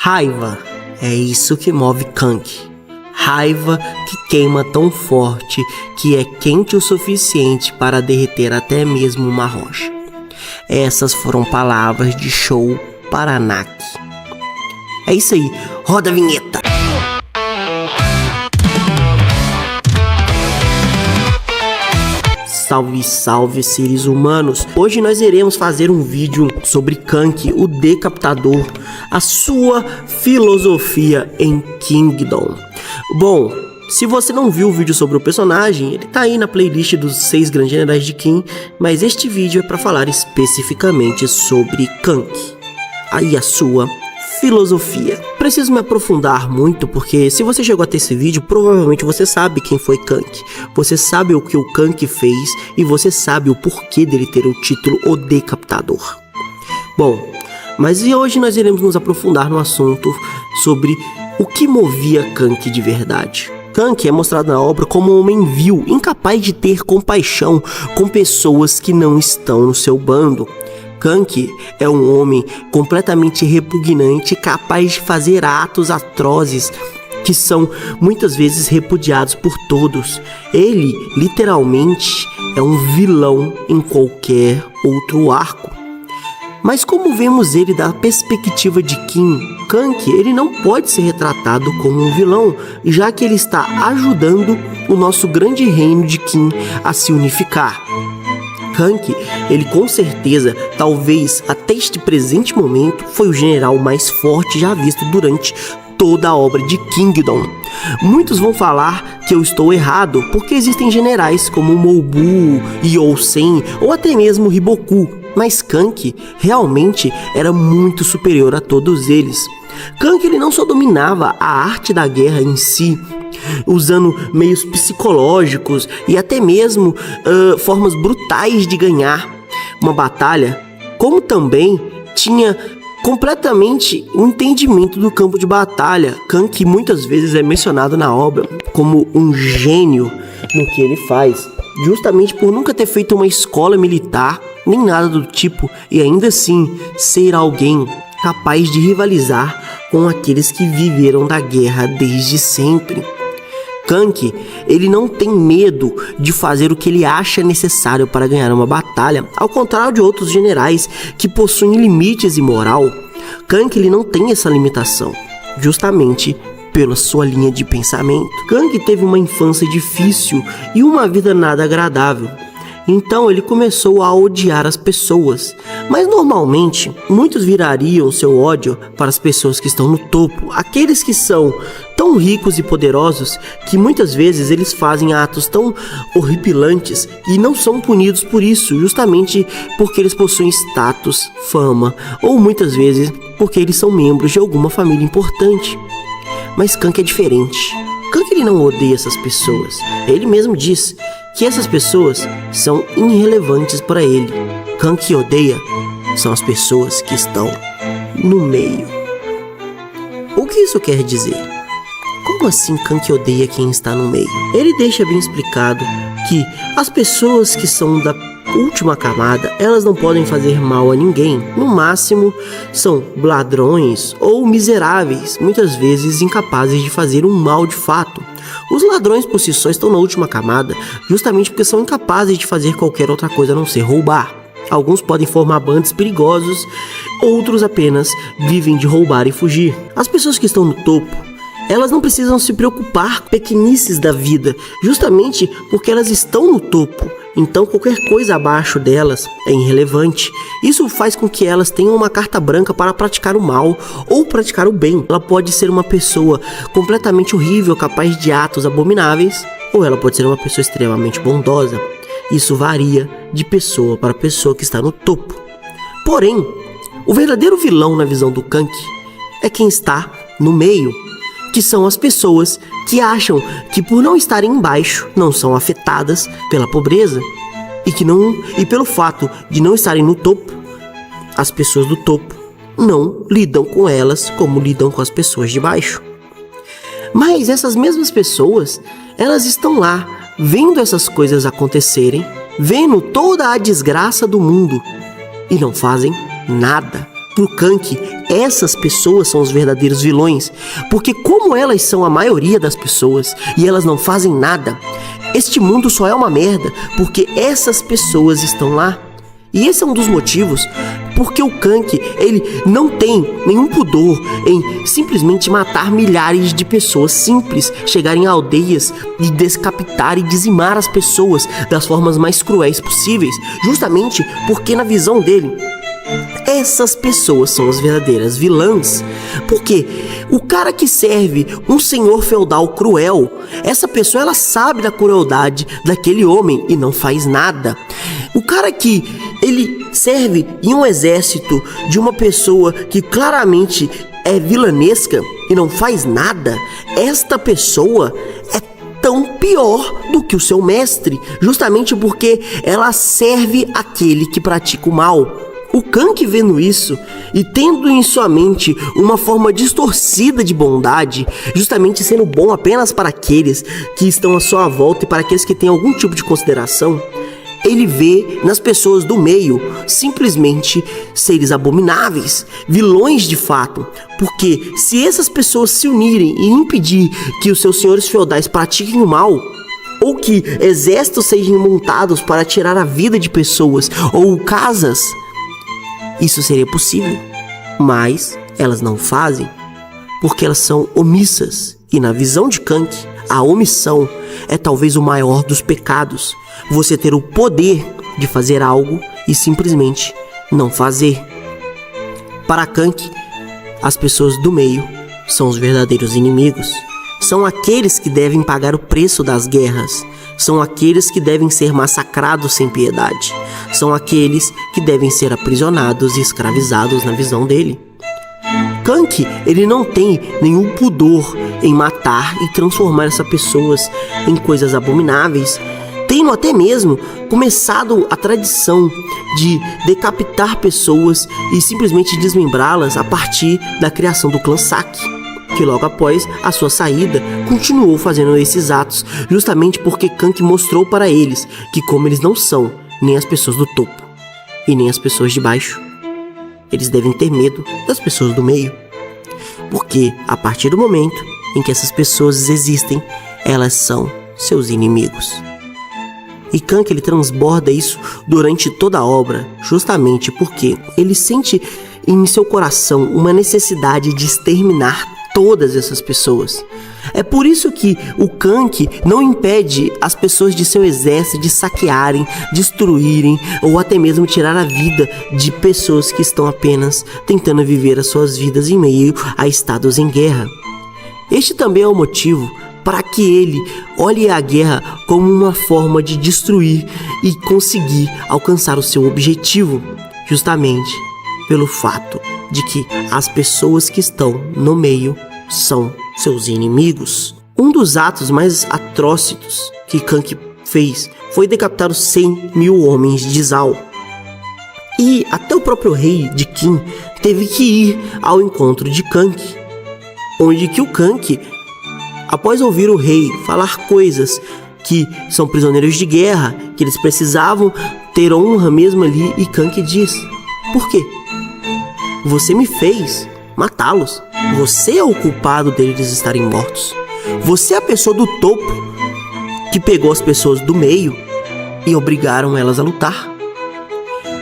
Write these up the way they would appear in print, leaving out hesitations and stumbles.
Raiva é isso que move Kank. Raiva que queima tão forte que é quente o suficiente para derreter até mesmo uma rocha. Essas foram palavras de Shou Paranaki. É isso aí, roda a vinheta! Salve, salve, seres humanos! Hoje nós iremos fazer um vídeo sobre Kank, o Decapitador, a sua filosofia em Kingdom. Bom, se você não viu o vídeo sobre o personagem, ele tá aí na playlist dos 6 grandes generais de King, mas este vídeo é para falar especificamente sobre Kank, aí a sua filosofia. Preciso me aprofundar muito porque se você chegou até esse vídeo, provavelmente você sabe quem foi Kank. Você sabe o que o Kank fez e você sabe o porquê dele ter o título O Decapitador. Bom, mas e hoje nós iremos nos aprofundar no assunto sobre o que movia Kank de verdade. Kank é mostrado na obra como um homem vil, incapaz de ter compaixão com pessoas que não estão no seu bando. Kank é um homem completamente repugnante, capaz de fazer atos atrozes que são muitas vezes repudiados por todos. Ele, literalmente, é um vilão em qualquer outro arco. Mas como vemos ele da perspectiva de King, Kank ele não pode ser retratado como um vilão, já que ele está ajudando o nosso grande reino de King a se unificar. Kank, ele com certeza, talvez até este presente momento, foi o general mais forte já visto durante toda a obra de Kingdom. Muitos vão falar que eu estou errado, porque existem generais como Moubu, Yousen ou até mesmo Hiboku, mas Kank realmente era muito superior a todos eles. Kank ele não só dominava a arte da guerra em si, usando meios psicológicos e até mesmo formas brutais de ganhar uma batalha, como também tinha completamente o entendimento do campo de batalha. Kank muitas vezes é mencionado na obra como um gênio no que ele faz, justamente por nunca ter feito uma escola militar, nem nada do tipo, e ainda assim ser alguém capaz de rivalizar com aqueles que viveram da guerra desde sempre. Kank, ele não tem medo de fazer o que ele acha necessário para ganhar uma batalha, ao contrário de outros generais que possuem limites e moral. Kank, ele não tem essa limitação, justamente pela sua linha de pensamento. Kank teve uma infância difícil e uma vida nada agradável. Então ele começou a odiar as pessoas, mas normalmente muitos virariam seu ódio para as pessoas que estão no topo, aqueles que são tão ricos e poderosos que muitas vezes eles fazem atos tão horripilantes e não são punidos por isso, justamente porque eles possuem status, fama ou muitas vezes porque eles são membros de alguma família importante. Mas Kank é diferente. Kank ele não odeia essas pessoas, ele mesmo diz que essas pessoas são irrelevantes para ele. Kank odeia são as pessoas que estão no meio. O que isso quer dizer? Como assim Kank odeia quem está no meio? Ele deixa bem explicado que as pessoas que são da última camada, elas não podem fazer mal a ninguém. No máximo, são ladrões ou miseráveis, muitas vezes incapazes de fazer um mal de fato. Os ladrões por si só estão na última camada, justamente porque são incapazes de fazer qualquer outra coisa a não ser roubar. Alguns podem formar bandos perigosos, outros apenas vivem de roubar e fugir. As pessoas que estão no topo, elas não precisam se preocupar com pequenices da vida, justamente porque elas estão no topo. Então qualquer coisa abaixo delas é irrelevante. Isso faz com que elas tenham uma carta branca para praticar o mal ou praticar o bem. Ela pode ser uma pessoa completamente horrível, capaz de atos abomináveis, ou ela pode ser uma pessoa extremamente bondosa. Isso varia de pessoa para pessoa que está no topo. Porém, o verdadeiro vilão na visão do Kank é quem está no meio, que são as pessoas que acham que por não estarem embaixo não são afetadas pela pobreza e pelo fato de não estarem no topo, as pessoas do topo não lidam com elas como lidam com as pessoas de baixo. Mas essas mesmas pessoas, elas estão lá vendo essas coisas acontecerem, vendo toda a desgraça do mundo e não fazem nada. Pro Kank, essas pessoas são os verdadeiros vilões, porque como elas são a maioria das pessoas e elas não fazem nada, este mundo só é uma merda porque essas pessoas estão lá. E esse é um dos motivos porque o Kank, ele não tem nenhum pudor em simplesmente matar milhares de pessoas simples, chegar em aldeias e decapitar e dizimar as pessoas das formas mais cruéis possíveis, justamente porque na visão dele, essas pessoas são as verdadeiras vilãs. Porque o cara que serve um senhor feudal cruel, essa pessoa ela sabe da crueldade daquele homem e não faz nada. O cara que ele serve em um exército de uma pessoa que claramente é vilanesca e não faz nada, esta pessoa é tão pior do que o seu mestre, justamente porque ela serve aquele que pratica o mal. O Kank, vendo isso e tendo em sua mente uma forma distorcida de bondade, justamente sendo bom apenas para aqueles que estão à sua volta e para aqueles que têm algum tipo de consideração, ele vê nas pessoas do meio simplesmente seres abomináveis, vilões de fato. Porque se essas pessoas se unirem e impedir que os seus senhores feudais pratiquem o mal, ou que exércitos sejam montados para tirar a vida de pessoas ou casas, isso seria possível, mas elas não fazem, porque elas são omissas. E na visão de Kank, a omissão é talvez o maior dos pecados. Você ter o poder de fazer algo e simplesmente não fazer. Para Kank, as pessoas do meio são os verdadeiros inimigos. São aqueles que devem pagar o preço das guerras. São aqueles que devem ser massacrados sem piedade. São aqueles que devem ser aprisionados e escravizados na visão dele. Kank, ele não tem nenhum pudor em matar e transformar essas pessoas em coisas abomináveis, tendo até mesmo começado a tradição de decapitar pessoas e simplesmente desmembrá-las a partir da criação do clã Saki, que logo após a sua saída continuou fazendo esses atos, justamente porque Kank mostrou para eles que como eles não são nem as pessoas do topo e nem as pessoas de baixo, eles devem ter medo das pessoas do meio, porque a partir do momento em que essas pessoas existem, elas são seus inimigos. E Kank, ele transborda isso durante toda a obra, justamente porque ele sente em seu coração uma necessidade de exterminar todas essas pessoas. É por isso que o Kank não impede as pessoas de seu exército de saquearem, destruírem ou até mesmo tirar a vida de pessoas que estão apenas tentando viver as suas vidas em meio a estados em guerra. Este também é o motivo para que ele olhe a guerra como uma forma de destruir e conseguir alcançar o seu objetivo, justamente pelo fato de que as pessoas que estão no meio são seus inimigos. Um dos atos mais atrocitos que Kank fez foi decapitar os 100 mil homens de Zal. E até o próprio rei de Qin teve que ir ao encontro de Kank, onde que o Kank, após ouvir o rei falar coisas que são prisioneiros de guerra, que eles precisavam ter honra mesmo ali, e Kank diz: por quê? Você me fez matá-los. Você é o culpado deles estarem mortos. Você é a pessoa do topo que pegou as pessoas do meio e obrigaram elas a lutar.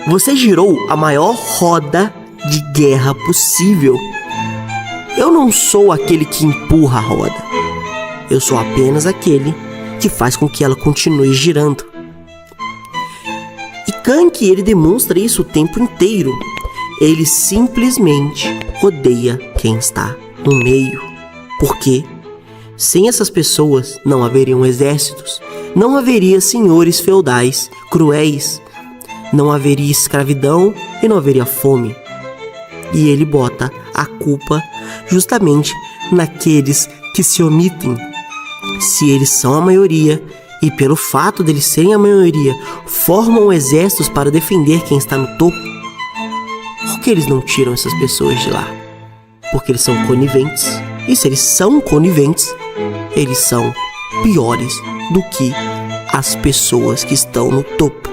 Você girou a maior roda de guerra possível. Eu não sou aquele que empurra a roda. Eu sou apenas aquele que faz com que ela continue girando. E Kank, ele demonstra isso o tempo inteiro. Ele simplesmente odeia quem está no meio. Porque sem essas pessoas não haveriam exércitos, não haveria senhores feudais cruéis, não haveria escravidão e não haveria fome. E ele bota a culpa justamente naqueles que se omitem. Se eles são a maioria e pelo fato deles serem a maioria formam exércitos para defender quem está no topo, por que eles não tiram essas pessoas de lá? Porque eles são coniventes. E se eles são coniventes, eles são piores do que as pessoas que estão no topo.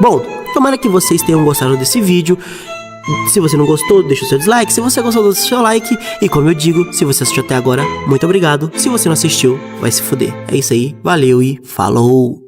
Bom, tomara que vocês tenham gostado desse vídeo. Se você não gostou, deixa o seu dislike. Se você gostou, deixa o seu like. E como eu digo, se você assistiu até agora, muito obrigado. Se você não assistiu, vai se fuder. É isso aí, valeu e falou!